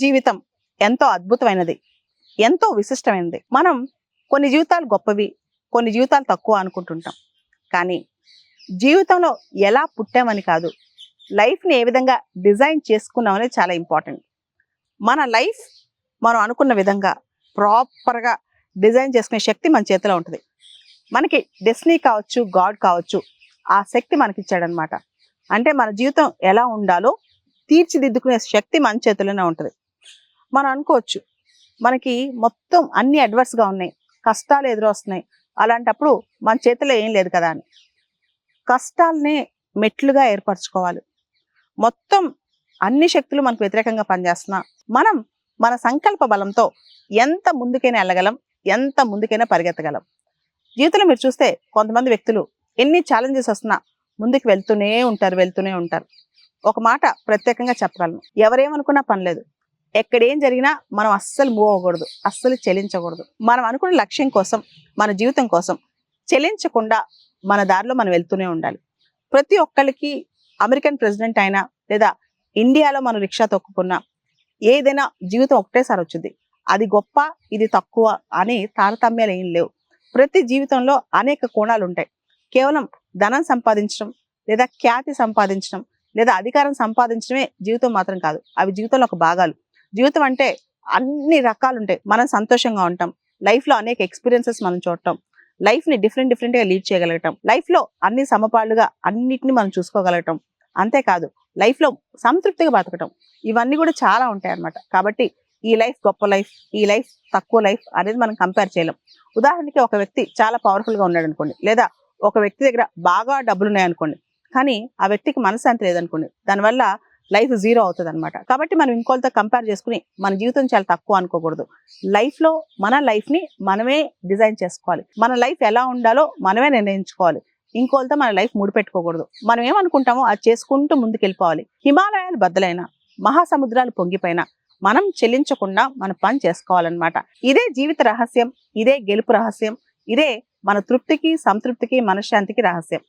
జీవితం ఎంతో అద్భుతమైనది, ఎంతో విశిష్టమైనది. మనం కొన్ని జీవితాలు గొప్పవి, కొన్ని జీవితాలు తక్కువ అనుకుంటుంటాం. కానీ జీవితంలో ఎలా పుట్టామని కాదు, లైఫ్ని ఏ విధంగా డిజైన్ చేసుకున్నాం అనేది చాలా ఇంపార్టెంట్. మన లైఫ్ మనం అనుకున్న విధంగా ప్రాపర్గా డిజైన్ చేసుకునే శక్తి మన చేతిలో ఉంటుంది. మనకి డెస్టినీ కావచ్చు, గాడ్ కావచ్చు, ఆ శక్తి మనకి ఇచ్చాడనమాట. అంటే మన జీవితం ఎలా ఉండాలో తీర్చిదిద్దుకునే శక్తి మన చేతిలోనే ఉంటుంది. మనం అనుకోవచ్చు, మనకి మొత్తం అన్ని అడ్వర్స్గా ఉన్నాయి, కష్టాలు ఎదురొస్తున్నాయి, అలాంటప్పుడు మన చేతిలో ఏం లేదు కదా అని. కష్టాలనే మెట్లుగా ఏర్పరచుకోవాలి. మొత్తం అన్ని శక్తులు మనకు వ్యతిరేకంగా పనిచేస్తున్నా మనం మన సంకల్ప బలంతో ఎంత ముందుకైనా వెళ్ళగలం, ఎంత ముందుకైనా పరిగెత్తగలం. జీవితంలో మీరు చూస్తే కొంతమంది వ్యక్తులు ఎన్ని ఛాలెంజెస్ వస్తున్నా ముందుకు వెళ్తూనే ఉంటారు. ఒక మాట ప్రత్యేకంగా చెప్పగలను, ఎవరేమనుకున్నా పనిలేదు, ఎక్కడేం జరిగినా మనం అస్సలు మూవ్ అవ్వకూడదు, అస్సలు చెలించకూడదు. మనం అనుకున్న లక్ష్యం కోసం, మన జీవితం కోసం చెలించకుండా మన దారిలో మనం వెళ్తూనే ఉండాలి. ప్రతి ఒక్కరికి అమెరికన్ ప్రెసిడెంట్ అయినా లేదా ఇండియాలో మనం రిక్షా తొక్కుకున్నా ఏదైనా జీవితం ఒకటేసారి వచ్చింది. అది గొప్ప, ఇది తక్కువ అని తారతమ్యాలు ఏం లేవు. ప్రతి జీవితంలో అనేక కోణాలు ఉంటాయి. కేవలం ధనం సంపాదించడం లేదా ఖ్యాతి సంపాదించడం లేదా అధికారం సంపాదించడమే జీవితం మాత్రం కాదు. అవి జీవితంలో ఒక భాగాలు. జీవితం అంటే అన్ని రకాలు ఉంటాయి. మనం సంతోషంగా ఉంటాం, లైఫ్లో అనేక ఎక్స్పీరియన్సెస్ మనం చూడటం, లైఫ్ని డిఫరెంట్గా లీడ్ చేయగలగటం, లైఫ్లో అన్ని సమపాళ్ళుగా అన్నిటిని మనం చూసుకోగలగటం, అంతేకాదు లైఫ్లో సంతృప్తిగా బతకటం, ఇవన్నీ కూడా చాలా ఉంటాయి అన్నమాట. కాబట్టి ఈ లైఫ్ గొప్ప లైఫ్, ఈ లైఫ్ తక్కువ లైఫ్ అనేది మనం కంపేర్ చేయలేం. ఉదాహరణకి ఒక వ్యక్తి చాలా పవర్ఫుల్గా ఉన్నాడు అనుకోండి, లేదా ఒక వ్యక్తి దగ్గర బాగా డబ్బులు ఉన్నాయనుకోండి, కానీ ఆ వ్యక్తికి మనశ్శాంతి లేదనుకోండి, దానివల్ల లైఫ్ జీరో అవుతుంది అనమాట. కాబట్టి మనం ఇంకోళ్ళతో కంపేర్ చేసుకుని మన జీవితం చాలా తక్కువ అనుకోకూడదు. లైఫ్లో మన లైఫ్ని మనమే డిజైన్ చేసుకోవాలి. మన లైఫ్ ఎలా ఉండాలో మనమే నిర్ణయించుకోవాలి. ఇంకోళ్ళతో మన లైఫ్ ముడిపెట్టుకోకూడదు. మనం ఏమనుకుంటామో అది చేసుకుంటూ ముందుకు వెళ్ళిపోవాలి. హిమాలయాలు బద్దలైనా, మహాసముద్రాలు పొంగిపోయినా మనం చెల్లించకుండా మన పని చేసుకోవాలన్నమాట. ఇదే జీవిత రహస్యం, ఇదే గెలుపు రహస్యం, ఇదే మన తృప్తికి, సంతృప్తికి, మనశ్శాంతికి రహస్యం.